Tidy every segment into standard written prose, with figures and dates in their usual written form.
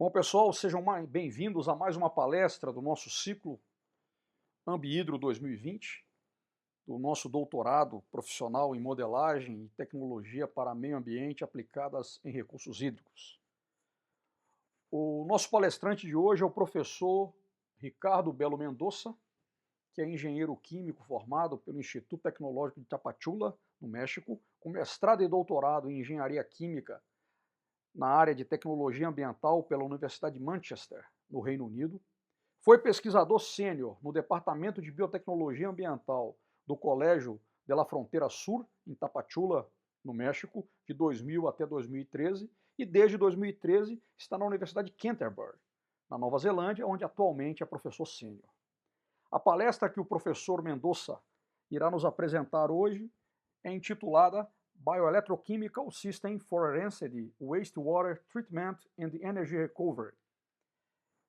Bom, pessoal, sejam bem-vindos a mais uma palestra do nosso ciclo Ambihidro 2020, do nosso doutorado profissional em modelagem e tecnologia para meio ambiente aplicadas em recursos hídricos. O nosso palestrante de hoje é o professor Ricardo Bello-Mendoza, que é engenheiro químico formado pelo Instituto Tecnológico de Tapachula, no México, com mestrado e doutorado em engenharia química na área de tecnologia ambiental pela Universidade de Manchester, no Reino Unido. Foi pesquisador sênior no Departamento de Biotecnologia Ambiental do Colégio de la Frontera Sur, em Tapachula, no México, de 2000 até 2013, e desde 2013 está na Universidade de Canterbury, na Nova Zelândia, onde atualmente é professor sênior. A palestra que o professor Mendoza irá nos apresentar hoje é intitulada Bioelectrochemical System for Enhanced Wastewater Treatment and Energy Recovery.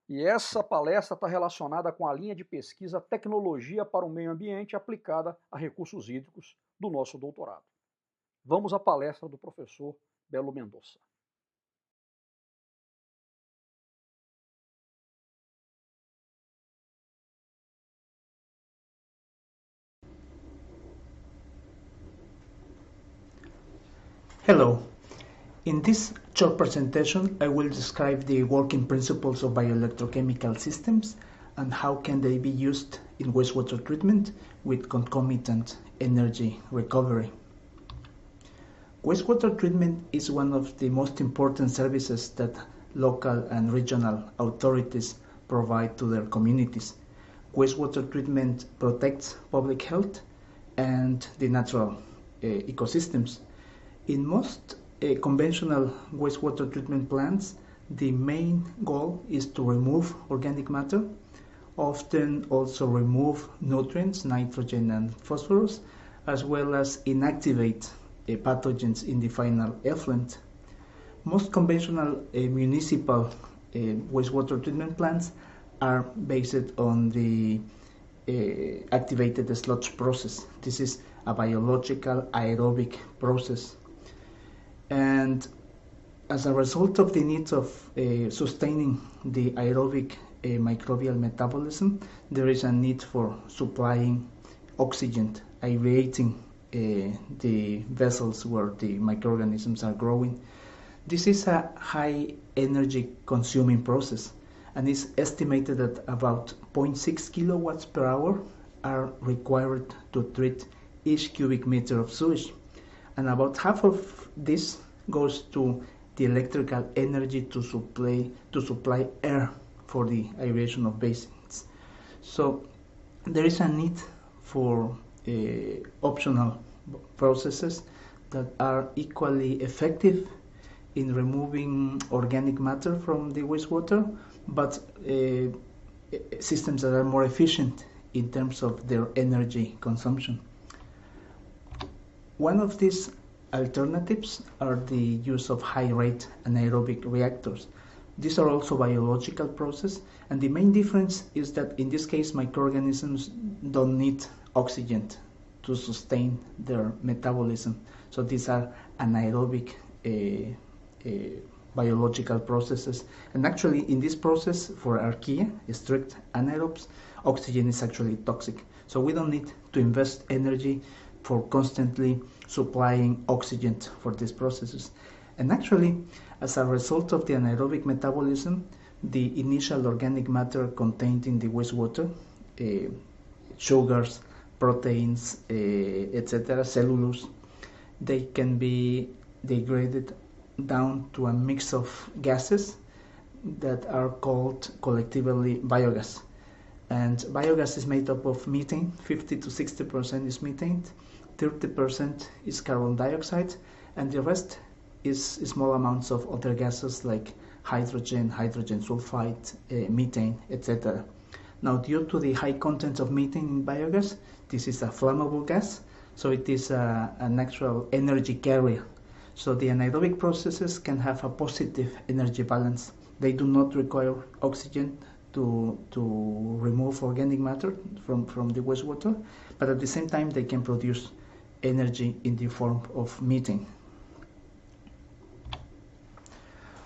E essa palestra está relacionada com a linha de pesquisa Tecnologia para o Meio Ambiente aplicada a recursos hídricos do nosso doutorado. Vamos à palestra do professor Bello-Mendoza. Hello. In this short presentation, I will describe the working principles of bioelectrochemical systems and how can they be used in wastewater treatment with concomitant energy recovery. Wastewater treatment is one of the most important services that local and regional authorities provide to their communities. Wastewater treatment protects public health and the natural ecosystems. In most conventional wastewater treatment plants, the main goal is to remove organic matter, often also remove nutrients, nitrogen and phosphorus, as well as inactivate pathogens in the final effluent. Most conventional municipal wastewater treatment plants are based on the activated sludge process. This is a biological aerobic process. And as a result of the needs of sustaining the aerobic microbial metabolism, there is a need for supplying oxygen, aerating the vessels where the microorganisms are growing. This is a high energy consuming process and is estimated that about 0.6 kilowatts per hour are required to treat each cubic meter of sewage. And about half of this goes to the electrical energy to supply air for the aeration of basins. So there is a need for optional processes that are equally effective in removing organic matter from the wastewater, but systems that are more efficient in terms of their energy consumption. One of these alternatives are the use of high-rate anaerobic reactors. These are also biological processes, and the main difference is that in this case microorganisms don't need oxygen to sustain their metabolism. So these are anaerobic biological processes. And actually in this process for archaea, strict anaerobes, oxygen is actually toxic. So we don't need to invest energy for constantly supplying oxygen for these processes. And actually, as a result of the anaerobic metabolism, the initial organic matter contained in the wastewater, sugars, proteins, etc., cellulose, they can be degraded down to a mix of gases that are called collectively biogas. And biogas is made up of methane, 50 to 60% is methane, 30% is carbon dioxide, and the rest is small amounts of other gases like hydrogen, hydrogen sulfide, methane, etc. Now, due to the high content of methane in biogas, this is a flammable gas, so it is a natural energy carrier. So the anaerobic processes can have a positive energy balance. They do not require oxygen to remove organic matter from the wastewater, but at the same time they can produce energy in the form of methane.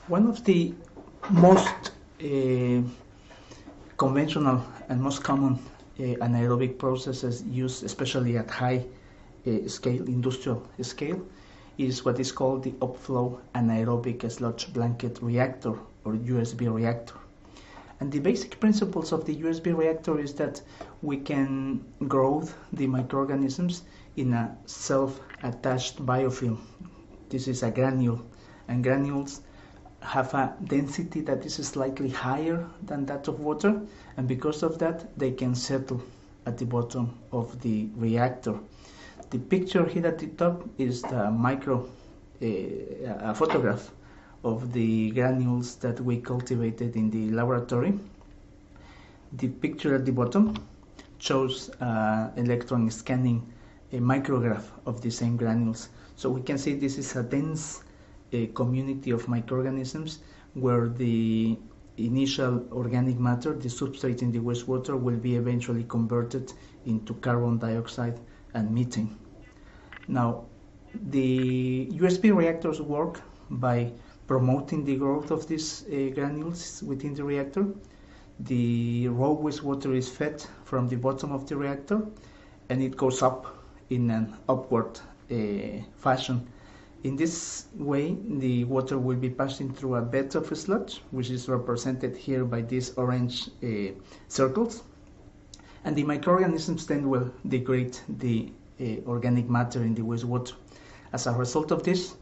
One of the most conventional and most common anaerobic processes used, especially at high scale, industrial scale, is what is called the upflow anaerobic sludge blanket reactor, or USB reactor. And the basic principles of the USB reactor is that we can grow the microorganisms in a self-attached biofilm. This is a granule, and granules have a density that is slightly higher than that of water, and because of that they can settle at the bottom of the reactor. The picture here at the top is the a photograph of the granules that we cultivated in the laboratory. The picture at the bottom shows electron scanning a micrograph of the same granules. So we can see this is a dense community of microorganisms where the initial organic matter, the substrate in the wastewater, will be eventually converted into carbon dioxide and methane. Now, the USB reactors work by promoting the growth of these granules within the reactor. The raw wastewater is fed from the bottom of the reactor, and it goes up in an upward fashion. In this way, the water will be passing through a bed of sludge, which is represented here by these orange circles, and the microorganisms then will degrade the organic matter in the wastewater. As a result of this,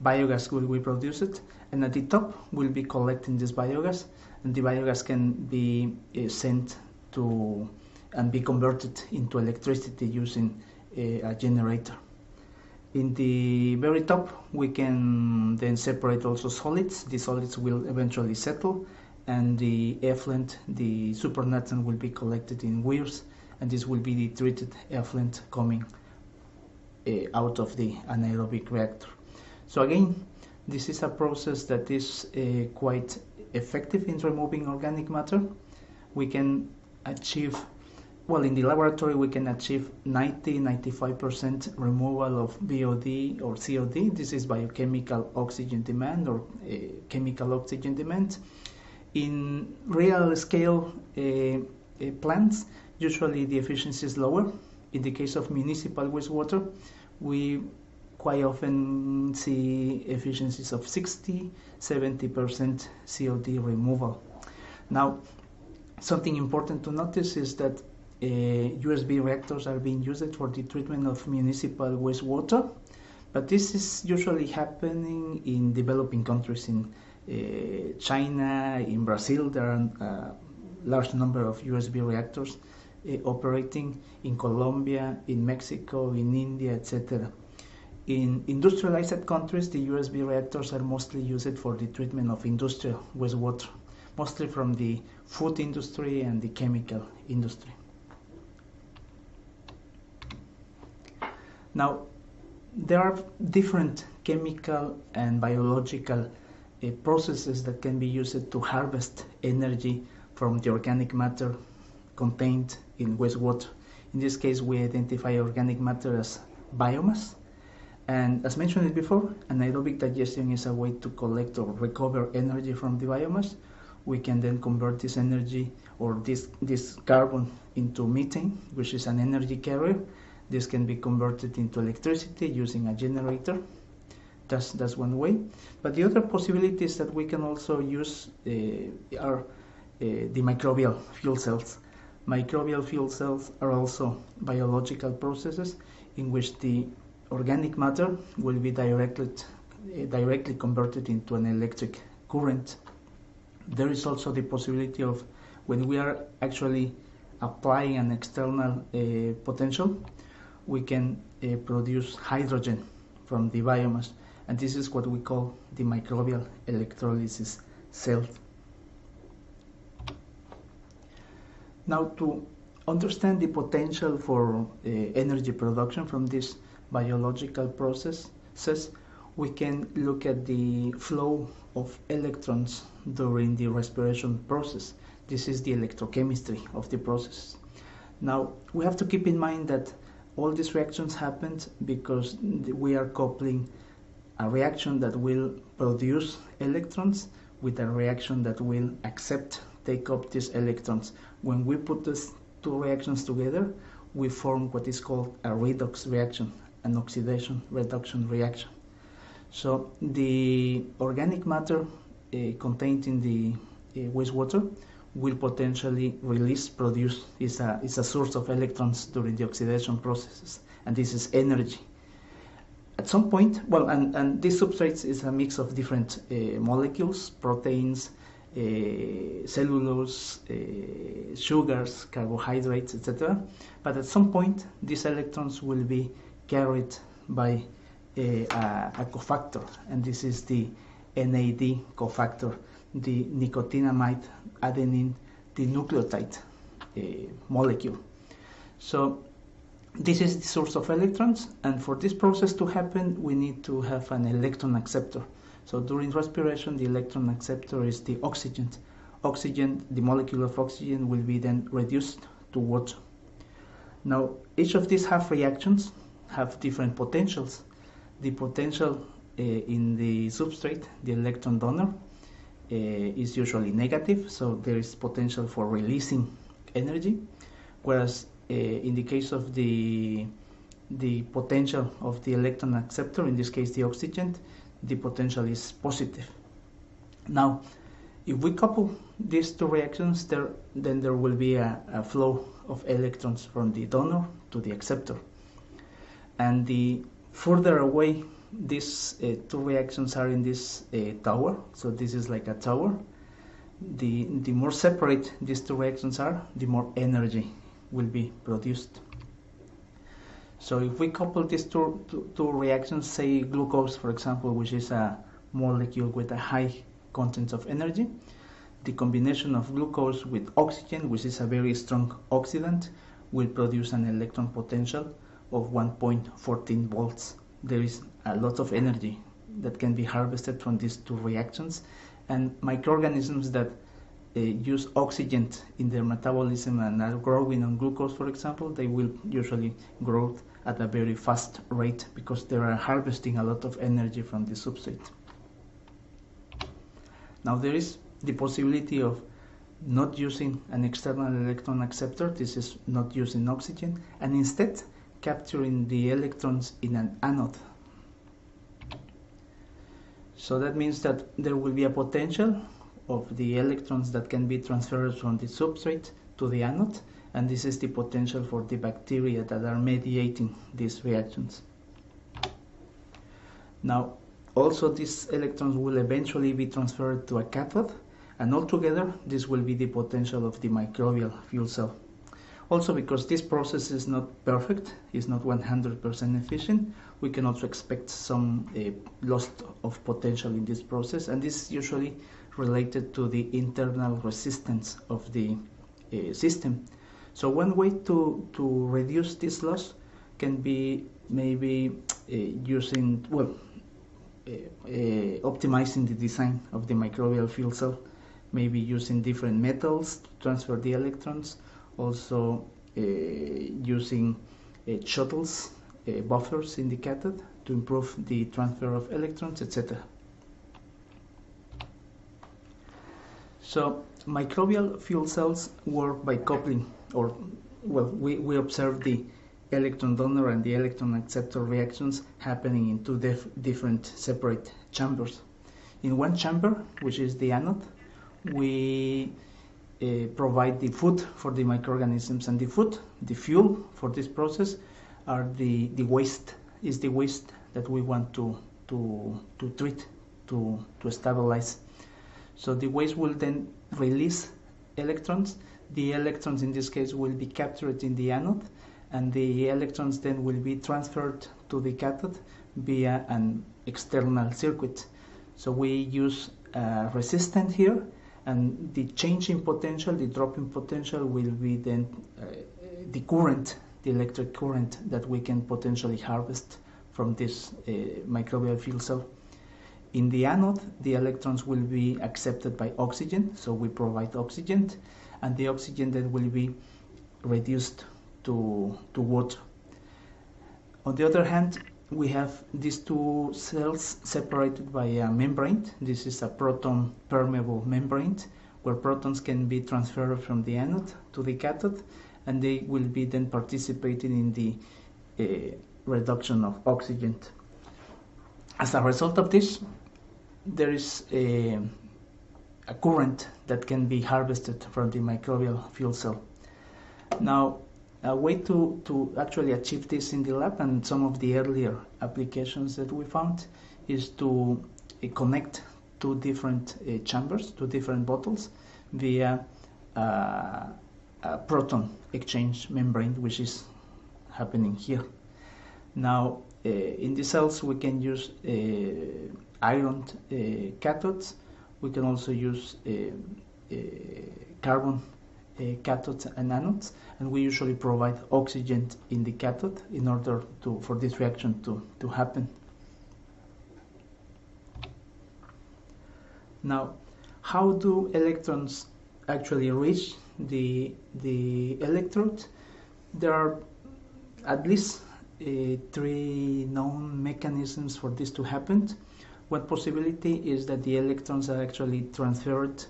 biogas will be produced, and at the top we'll be collecting this biogas, and the biogas can be sent to and be converted into electricity using a generator. In the very top we can then separate also solids. The solids will eventually settle, and the effluent, the supernatant, will be collected in weirs, and this will be the treated effluent coming out of the anaerobic reactor. So again, this is a process that is quite effective in removing organic matter. We can achieve, well, in the laboratory we can achieve 90-95% removal of BOD or COD. This is biochemical oxygen demand, or chemical oxygen demand. In real scale plants, usually the efficiency is lower. In the case of municipal wastewater, we quite often see efficiencies of 60-70% COD removal. Now, something important to notice is that USB reactors are being used for the treatment of municipal wastewater, but this is usually happening in developing countries. In China, in Brazil, there are a large number of USB reactors operating, in Colombia, in Mexico, in India, etc. In industrialized countries, the USB reactors are mostly used for the treatment of industrial wastewater, mostly from the food industry and the chemical industry. Now, there are different chemical and biological processes that can be used to harvest energy from the organic matter contained in wastewater. In this case, we identify organic matter as biomass. And as mentioned before, anaerobic digestion is a way to collect or recover energy from the biomass. We can then convert this energy, or this carbon, into methane, which is an energy carrier. This can be converted into electricity using a generator. That's one way. But the other possibilities that we can also use are the microbial fuel cells. Microbial fuel cells are also biological processes in which the organic matter will be directly converted into an electric current. There is also the possibility of, when we are actually applying an external potential, we can produce hydrogen from the biomass, and this is what we call the microbial electrolysis cell. Now, to understand the potential for energy production from these biological processes, we can look at the flow of electrons during the respiration process. This is the electrochemistry of the process. Now, we have to keep in mind that all these reactions happened because we are coupling a reaction that will produce electrons with a reaction that will take up these electrons. When we put these two reactions together, we form what is called a redox reaction, an oxidation reduction reaction. So the organic matter contained in the wastewater will potentially produce is a source of electrons during the oxidation processes, and this is energy. At some point, well, and this substrate is a mix of different molecules, proteins, cellulose, sugars, carbohydrates, etc. But at some point, these electrons will be carried by a cofactor, and this is the NAD cofactor, the nicotinamide adenine dinucleotide molecule. So this is the source of electrons, and for this process to happen, we need to have an electron acceptor. So during respiration, the electron acceptor is the oxygen. The molecule of oxygen will be then reduced to water. Now, each of these half reactions have different potentials. The potential in the substrate, the electron donor, is usually negative, so there is potential for releasing energy, whereas in the case of the potential of the electron acceptor, in this case the oxygen, the potential is positive. Now, if we couple these two reactions, then there will be a flow of electrons from the donor to the acceptor. And the further away these two reactions are in this tower, so this is like a tower, the more separate these two reactions are, the more energy will be produced. So if we couple these two reactions, say glucose, for example, which is a molecule with a high content of energy, the combination of glucose with oxygen, which is a very strong oxidant, will produce an electron potential of 1.14 volts. There is a lot of energy that can be harvested from these two reactions, and microorganisms that use oxygen in their metabolism and are growing on glucose, for example, they will usually grow at a very fast rate because they are harvesting a lot of energy from the substrate. Now there is the possibility of not using an external electron acceptor, this is not using oxygen, and instead capturing the electrons in an anode. So that means that there will be a potential of the electrons that can be transferred from the substrate to the anode, and this is the potential for the bacteria that are mediating these reactions. Now, also these electrons will eventually be transferred to a cathode, and altogether this will be the potential of the microbial fuel cell. Also, because this process is not perfect, is not 100% efficient, we can also expect some loss of potential in this process, and this is usually related to the internal resistance of the system. So one way to reduce this loss can be maybe optimizing the design of the microbial fuel cell, maybe using different metals to transfer the electrons, also using shuttles, buffers in the cathode to improve the transfer of electrons, etc. So microbial fuel cells work by coupling, or we observe the electron donor and the electron acceptor reactions happening in two different separate chambers. In one chamber, which is the anode, we provide the food for the microorganisms, and the fuel for this process are the waste that we want to treat, to stabilize. So the waste will then release electrons. The electrons in this case will be captured in the anode, and the electrons then will be transferred to the cathode via an external circuit. So we use a resistant here, and the change in potential, the drop in potential, will be then the current, the electric current that we can potentially harvest from this microbial fuel cell. In the anode, the electrons will be accepted by oxygen, so we provide oxygen, and the oxygen then will be reduced to water. On the other hand, we have these two cells separated by a membrane. This is a proton permeable membrane where protons can be transferred from the anode to the cathode, and they will be then participating in the reduction of oxygen. As a result of this, there is a current that can be harvested from the microbial fuel cell. Now, a way to actually achieve this in the lab, and some of the earlier applications that we found, is to connect two different chambers, two different bottles, via a proton exchange membrane, which is happening here. Now, in the cells, we can use iron cathodes. We can also use carbon cathodes and anodes, and we usually provide oxygen in the cathode in order for this reaction to happen. Now, how do electrons actually reach the electrode? There are at least 3 known mechanisms for this to happen. One possibility is that the electrons are actually transferred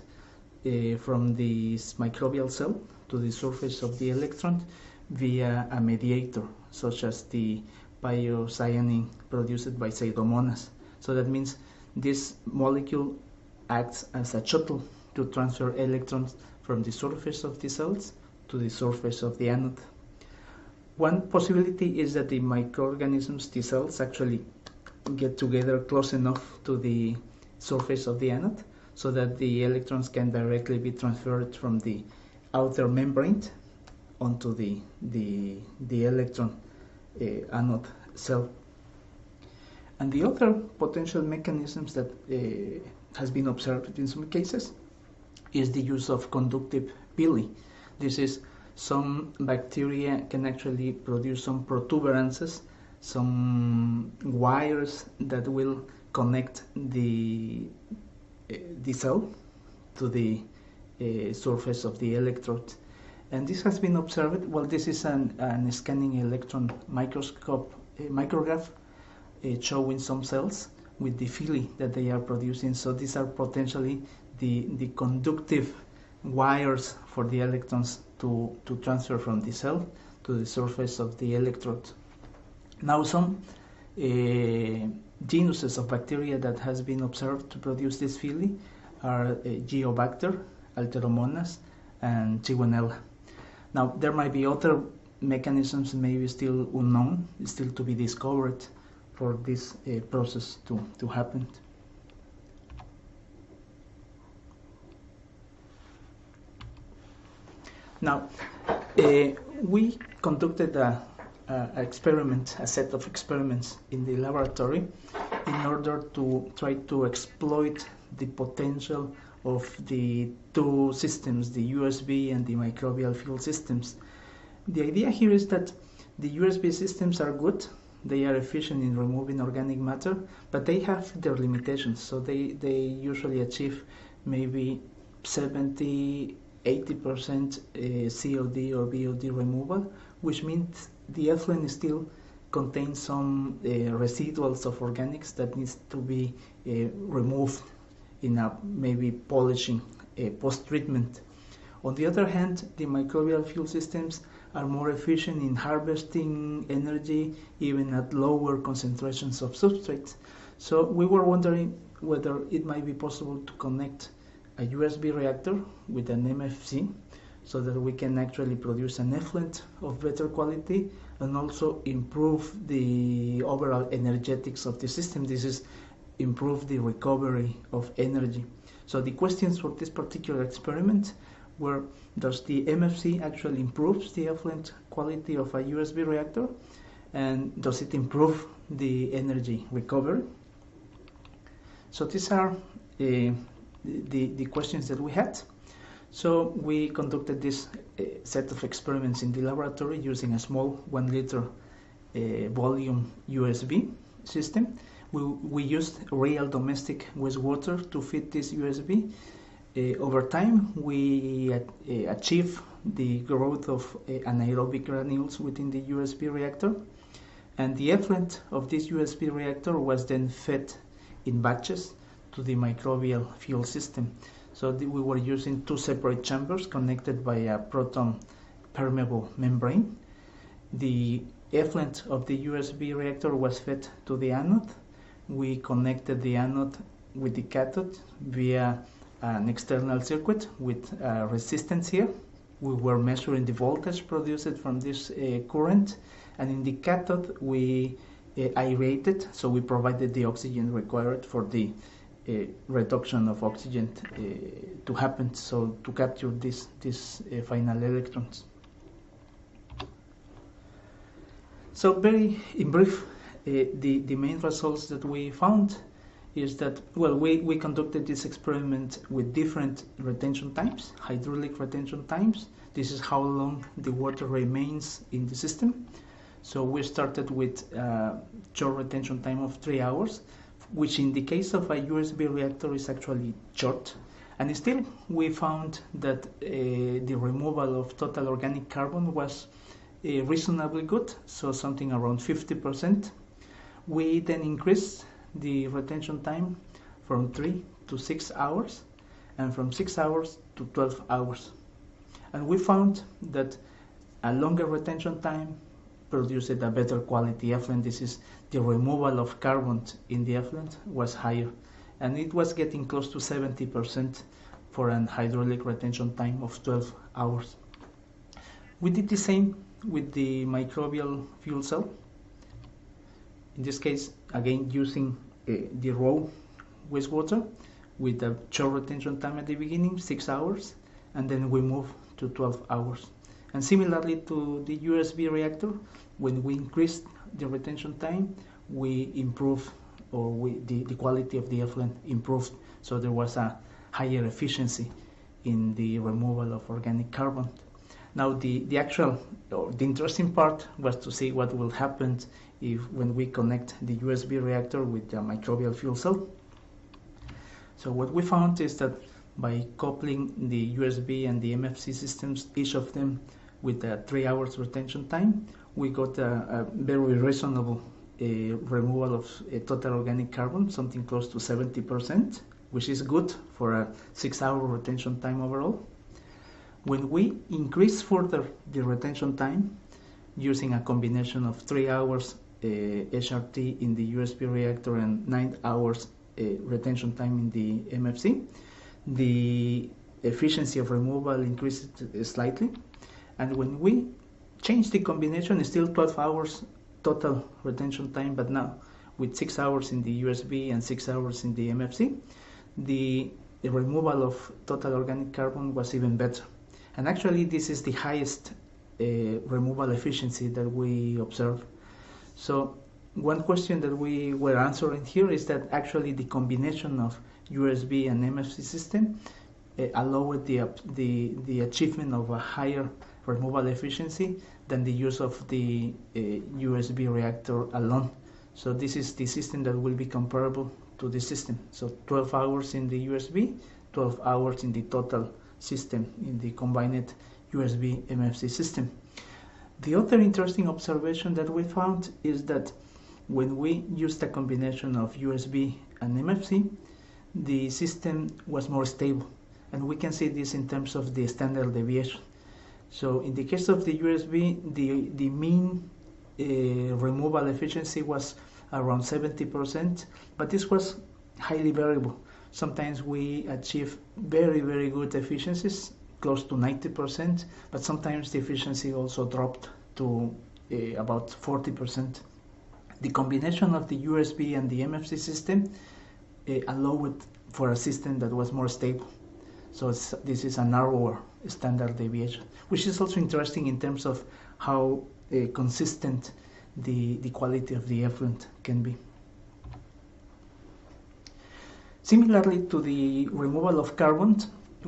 from this microbial cell to the surface of the electron via a mediator, such as the biocyanin produced by Pseudomonas. So that means this molecule acts as a shuttle to transfer electrons from the surface of the cells to the surface of the anode. One possibility is that the microorganisms, the cells, actually get together close enough to the surface of the anode so that the electrons can directly be transferred from the outer membrane onto the electron anode cell. And the other potential mechanisms that has been observed in some cases is the use of conductive pili. This is, some bacteria can actually produce some protuberances, some wires that will connect the cell to the surface of the electrode. And this has been observed. Well, this is an scanning electron micrograph showing some cells with the villi that they are producing. So these are potentially the conductive wires for the electrons to transfer from the cell to the surface of the electrode. Now, some genuses of bacteria that has been observed to produce this villi are Geobacter, Alteromonas, and Chigunella. Now, there might be other mechanisms maybe still unknown, still to be discovered for this process to happen. Now, we conducted a set of experiments in the laboratory in order to try to exploit the potential of the two systems, the USB and the microbial fuel systems. The idea here is that the USB systems are good, they are efficient in removing organic matter, but they have their limitations. So they usually achieve maybe 70-80% COD or BOD removal, which means the effluent still contains some residuals of organics that needs to be removed in a maybe polishing post-treatment. On the other hand, the microbial fuel systems are more efficient in harvesting energy even at lower concentrations of substrates. So we were wondering whether it might be possible to connect a USB reactor with an MFC so that we can actually produce an effluent of better quality and also improve the overall energetics of the system. This is improve the recovery of energy. So the questions for this particular experiment were, does the MFC actually improve the effluent quality of a USB reactor, and does it improve the energy recovery? So these are the questions that we had. So we conducted this set of experiments in the laboratory using a small 1 liter volume USB system. We used real domestic wastewater to feed this USB. Over time, we achieved the growth of anaerobic granules within the USB reactor, And the effluent of this USB reactor was then fed in batches to the microbial fuel system. So we were using two separate chambers connected by a proton permeable membrane. The effluent of the USB reactor was fed to the anode. We connected the anode with the cathode via an external circuit with resistance here. We were measuring the voltage produced from this current, and in the cathode we aerated, so we provided the oxygen required for the reduction of oxygen to happen, so to capture these final electrons. So very in brief, the main results that we found is that, well, we conducted this experiment with different retention times, hydraulic retention times. This is how long the water remains in the system. So we started with short retention time of 3 hours, which in the case of a USB reactor is actually short. And still we found that the removal of total organic carbon was reasonably good, so something around 50%. We then increased the retention time from 3 to 6 hours, and from 6 hours to 12 hours. And we found that a longer retention time produced a better quality effluent. This is the removal of carbon in the effluent was higher, and it was getting close to 70% for an hydraulic retention time of 12 hours. We did the same with the microbial fuel cell. In this case, again using the raw wastewater with a short retention time at the beginning, 6 hours, and then we move to 12 hours. And similarly to the USB reactor, when we increased the retention time, we improved, or the quality of the effluent improved. So there was a higher efficiency in the removal of organic carbon. Now the interesting part was to see what will happen when we connect the USB reactor with the microbial fuel cell. So what we found is that by coupling the USB and the MFC systems, each of them with a 3 hours retention time, we got a very reasonable removal of total organic carbon, something close to 70%, which is good for a 6 hour retention time overall. When we increase further the retention time using a combination of 3 hours HRT in the USB reactor and 9 hours retention time in the MFC, the efficiency of removal increased slightly. And when we change the combination, it's still 12 hours total retention time, but now with 6 hours in the USB and 6 hours in the MFC, the removal of total organic carbon was even better. And actually this is the highest removal efficiency that we observe. So one question that we were answering here is that actually the combination of USB and MFC system allowed the achievement of a higher removal efficiency than the use of the USB reactor alone. So this is the system that will be comparable to this system. So 12 hours in the USB, 12 hours in the total system, in the combined USB MFC system. The other interesting observation that we found is that when we used a combination of USB and MFC, the system was more stable. And we can see this in terms of the standard deviation. So in the case of the USB, the mean removal efficiency was around 70%, but this was highly variable. Sometimes we achieve very, very good efficiencies, close to 90%, but sometimes the efficiency also dropped to about 40%. The combination of the USB and the MFC system allowed for a system that was more stable. So this is a narrower standard deviation, which is also interesting in terms of how consistent the quality of the effluent can be. Similarly to the removal of carbon,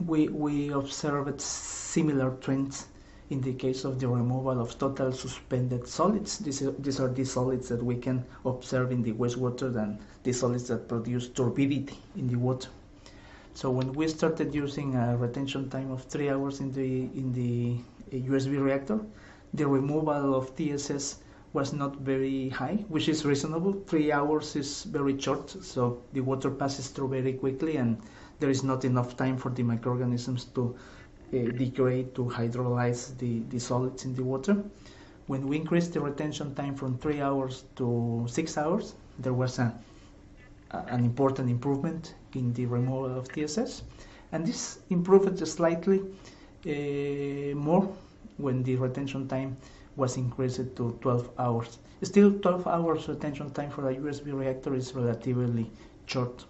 we observed similar trends in the case of the removal of total suspended solids. These are the solids that we can observe in the wastewater and the solids that produce turbidity in the water. So when we started using a retention time of 3 hours in the USB reactor, the removal of TSS was not very high, which is reasonable. 3 hours is very short, so the water passes through very quickly, and there is not enough time for the microorganisms to degrade, to hydrolyze the solids in the water. When we increased the retention time from 3 hours to 6 hours, there was an important improvement in the removal of TSS, and this improved slightly more when the retention time was increased to 12 hours. Still, 12 hours retention time for a USB reactor is relatively short.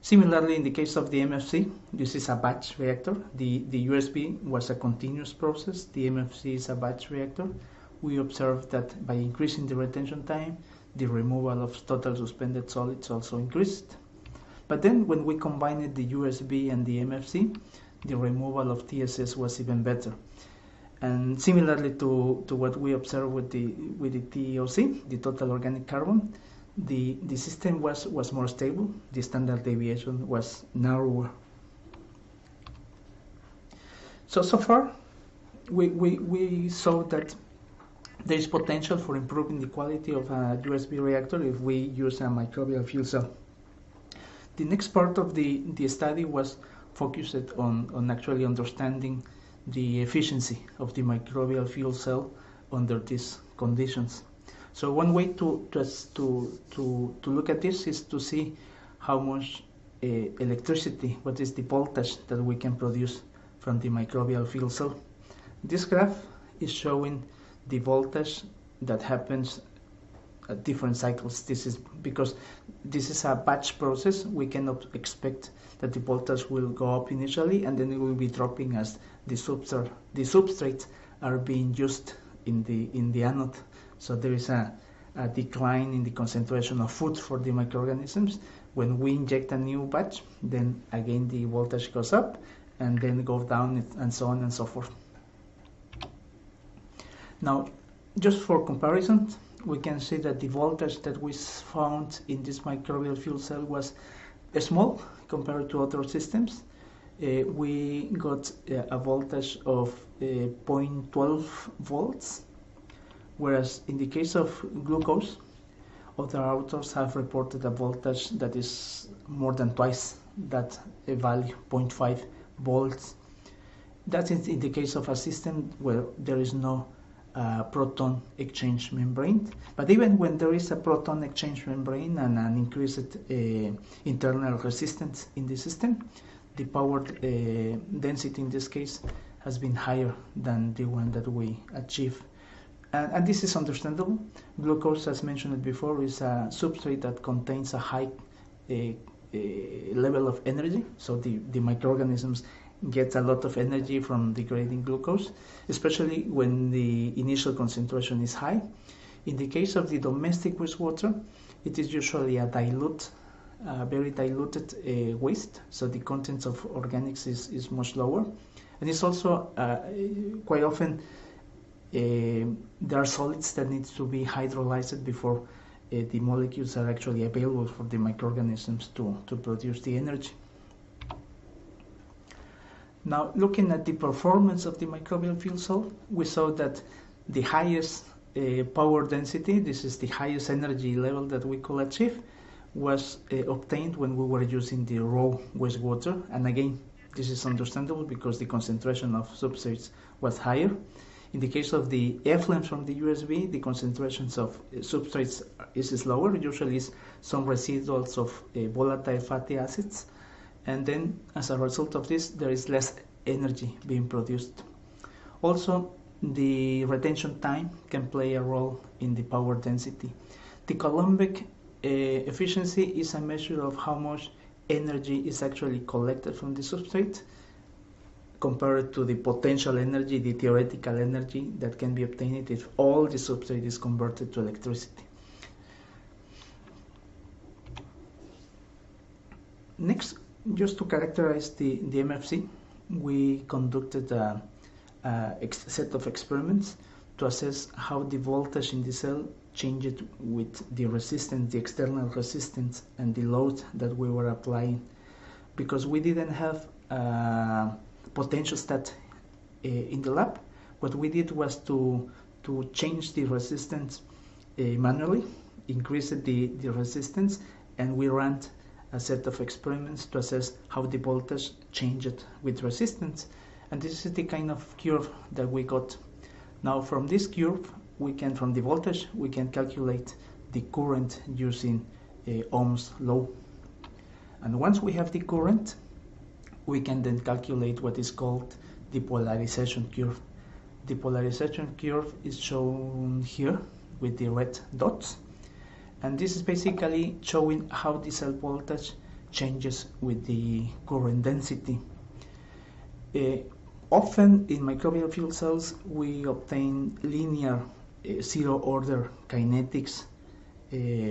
Similarly, in the case of the MFC, this is a batch reactor. The USB was a continuous process. The MFC is a batch reactor. We observed that by increasing the retention time, the removal of total suspended solids also increased. But then when we combined the USB and the MFC, the removal of TSS was even better. And similarly to what we observed with the TOC, the total organic carbon, the system was more stable. The standard deviation was narrower. So far, we saw that there is potential for improving the quality of a USB reactor if we use a microbial fuel cell. The next part of the study was focused on actually understanding the efficiency of the microbial fuel cell under these conditions. So one way to look at this is to see how much electricity, what is the voltage that we can produce from the microbial fuel cell. This graph is showing the voltage that happens at different cycles. This is because this is a batch process. We cannot expect that the voltage will go up initially and then it will be dropping as the substrates are being used in the anode. So there is a decline in the concentration of food for the microorganisms. When we inject a new batch, then again the voltage goes up and then goes down, and so on and so forth. Now, just for comparison, we can see that the voltage that we found in this microbial fuel cell was small compared to other systems. We got a voltage of 0.12 volts, whereas in the case of glucose, other authors have reported a voltage that is more than twice that value, 0.5 volts. That is in the case of a system where there is no proton exchange membrane. But even when there is a proton exchange membrane and an increased internal resistance in the system, the power density in this case has been higher than the one that we achieve. And this is understandable. Glucose, as mentioned before, is a substrate that contains a high level of energy, so the microorganisms get a lot of energy from degrading glucose, especially when the initial concentration is high. In the case of the domestic wastewater, it is usually a dilute, very diluted waste, so the contents of organics is much lower. And it's also quite often there are solids that need to be hydrolyzed before the molecules are actually available for the microorganisms to produce the energy. Now, looking at the performance of the microbial fuel cell, we saw that the highest power density, this is the highest energy level that we could achieve, was obtained when we were using the raw wastewater. And again, this is understandable because the concentration of substrates was higher. In the case of the effluent from the USB, the concentrations of substrates is lower, usually is some residuals of volatile fatty acids. And then, as a result of this, there is less energy being produced. Also, the retention time can play a role in the power density. The Coulombic efficiency is a measure of how much energy is actually collected from the substrate compared to the potential energy, the theoretical energy that can be obtained if all the substrate is converted to electricity. Next, just to characterize the MFC, we conducted a set of experiments to assess how the voltage in the cell changed with the resistance, the external resistance, and the load that we were applying. Because we didn't have a potentiostat in the lab, what we did was to to change the resistance manually, increase the resistance, and we ran a set of experiments to assess how the voltage changed with resistance. And this is the kind of curve that we got. Now from this curve, from the voltage, we can calculate the current using Ohm's law. And once we have the current, we can then calculate what is called the polarization curve. The polarization curve is shown here with the red dots. And this is basically showing how the cell voltage changes with the current density. Often in microbial fuel cells, we obtain linear zero-order kinetics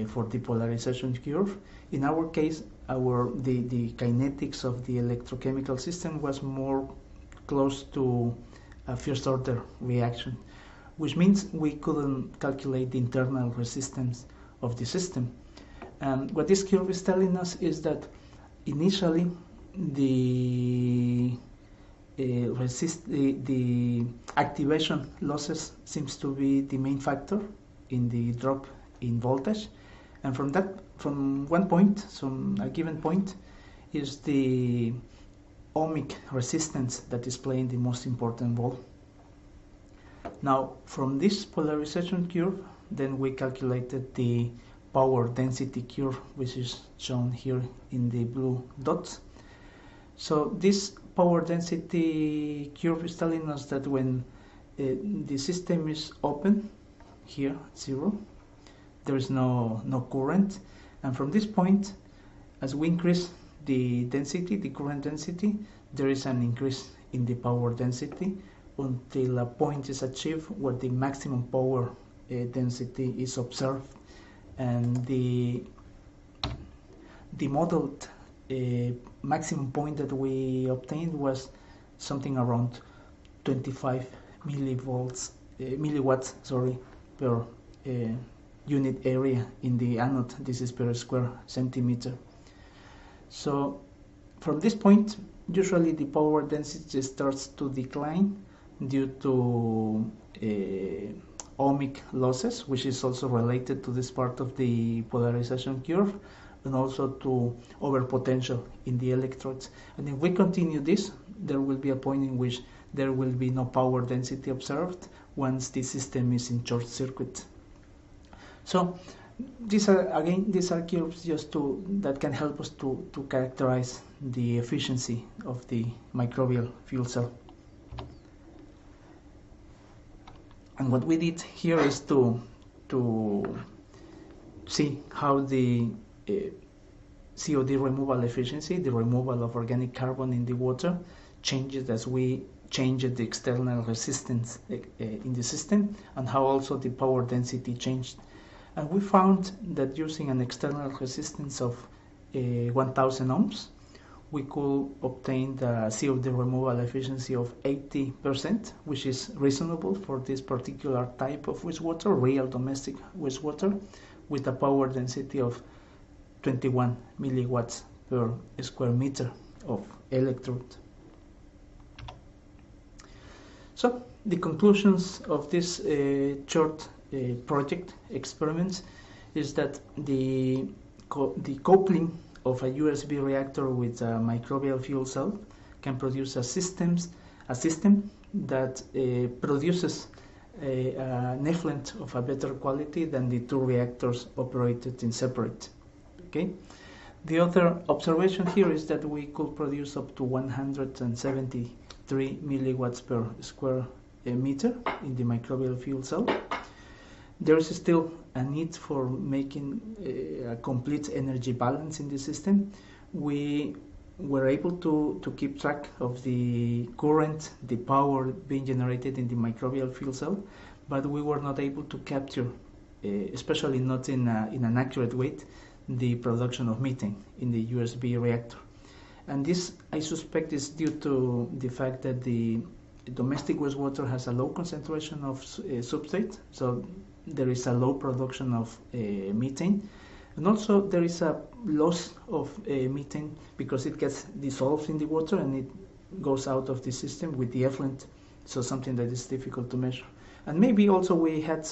for the polarization curve. In our case, the kinetics of the electrochemical system was more close to a first-order reaction, which means we couldn't calculate the internal resistance of the system. And what this curve is telling us is that initially the activation losses seems to be the main factor in the drop in voltage, and from one point, a given point, is the ohmic resistance that is playing the most important role. Now, from this polarization curve, then we calculated the power density curve, which is shown here in the blue dots. So this power density curve is telling us that when the system is open, here 0, there is no current, and from this point, as we increase the density, the current density, there is an increase in the power density until a point is achieved where the maximum power density is observed, and the modeled maximum point that we obtained was something around 25 milliwatts per unit area in the anode. This is per square centimeter. So from this point, usually the power density starts to decline due to ohmic losses, which is also related to this part of the polarization curve, and also to overpotential in the electrodes. And if we continue this, there will be a point in which there will be no power density observed once the system is in short circuit. So these are curves just that can help us to characterize the efficiency of the microbial fuel cell. And what we did here is to see how the COD removal efficiency, the removal of organic carbon in the water, changes as we change the external resistance in the system, and how also the power density changed. And we found that using an external resistance of 1000 ohms, we could obtain the COD removal efficiency of 80%, which is reasonable for this particular type of wastewater, real domestic wastewater, with a power density of 21 milliwatts per square meter of electrode. So the conclusions of this short project experiments is that the coupling of a USB reactor with a microbial fuel cell can produce a system that produces an effluent of a better quality than the two reactors operated in separate. Okay. The other observation here is that we could produce up to 173 milliwatts per square meter in the microbial fuel cell. There is still a need for making a complete energy balance in the system. We were able to keep track of the current, the power being generated in the microbial fuel cell, but we were not able to capture, especially not in an accurate way, the production of methane in the USB reactor. And this, I suspect, is due to the fact that the domestic wastewater has a low concentration of substrate, so there is a low production of methane, and also there is a loss of methane because it gets dissolved in the water and it goes out of the system with the effluent, so something that is difficult to measure. And maybe also we had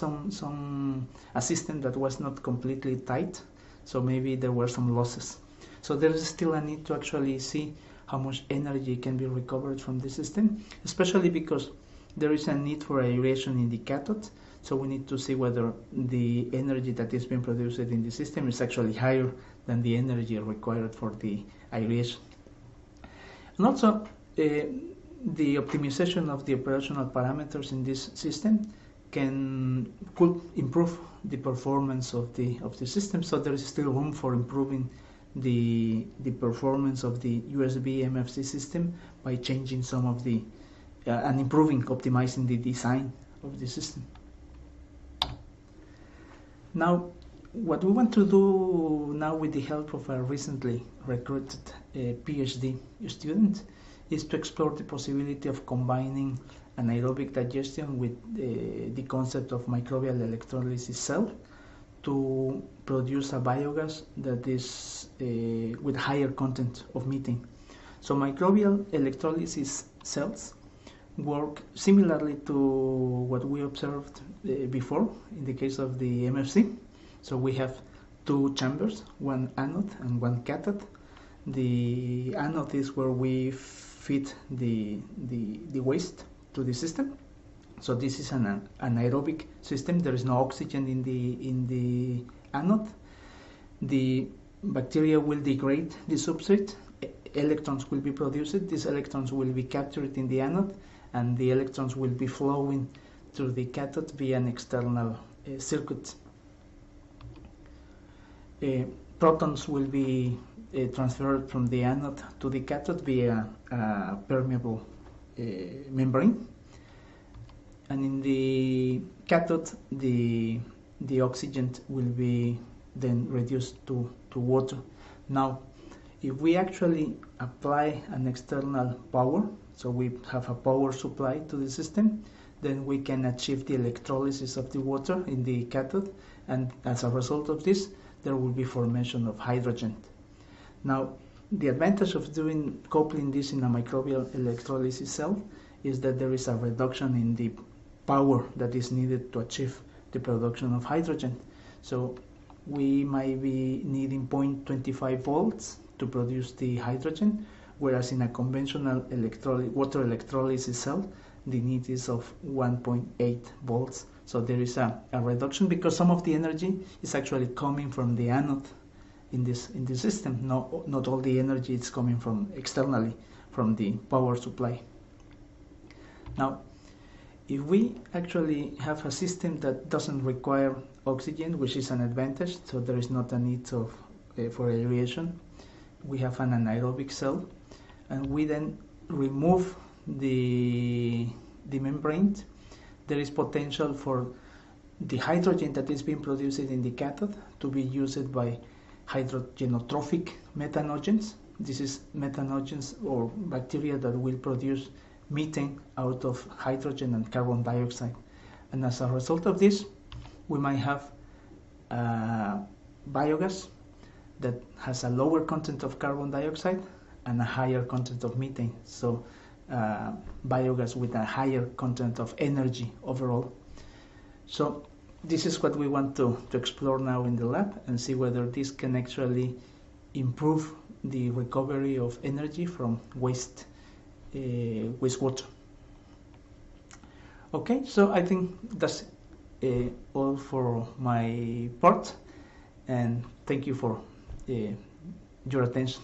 a system that was not completely tight, so maybe there were some losses. So there is still a need to actually see how much energy can be recovered from the system, especially because there is a need for aeration in the cathode. So we need to see whether the energy that is being produced in the system is actually higher than the energy required for the aeration. And also, the optimization of the operational parameters in this system could improve the performance of the system. So there is still room for improving the performance of the USB MFC system by changing some of the and optimizing the design of the system. Now, what we want to do now with the help of a recently recruited PhD student is to explore the possibility of combining anaerobic digestion with the concept of microbial electrolysis cell to produce a biogas that is with higher content of methane. So microbial electrolysis cells work similarly to what we observed before in the case of the MFC. So we have two chambers, one anode and one cathode. The anode is where we feed the waste to the system. So this is an anaerobic system. There is no oxygen in the anode. The bacteria will degrade the substrate. Electrons will be produced. These electrons will be captured in the anode, and the electrons will be flowing through the cathode via an external circuit. Protons will be transferred from the anode to the cathode via a permeable membrane. And in the cathode, the oxygen will be then reduced to water. Now, if we actually apply an external power, so we have a power supply to the system, then we can achieve the electrolysis of the water in the cathode, and as a result of this, there will be formation of hydrogen. Now, the advantage of coupling this in a microbial electrolysis cell is that there is a reduction in the power that is needed to achieve the production of hydrogen. So we might be needing 0.25 volts to produce the hydrogen, whereas in a conventional water electrolysis cell, the need is of 1.8 volts. So there is a reduction because some of the energy is actually coming from the anode in this system. Not all the energy is coming from externally from the power supply. Now, if we actually have a system that doesn't require oxygen, which is an advantage, so there is not a need for aeration, we have an anaerobic cell, and we then remove the membrane, there is potential for the hydrogen that is being produced in the cathode to be used by hydrogenotrophic methanogens. This is methanogens or bacteria that will produce methane out of hydrogen and carbon dioxide. And as a result of this, we might have biogas that has a lower content of carbon dioxide and a higher content of methane. So biogas with a higher content of energy overall. So this is what we want to explore now in the lab and see whether this can actually improve the recovery of energy from wastewater. Okay, so I think that's all for my part, and thank you for your attention.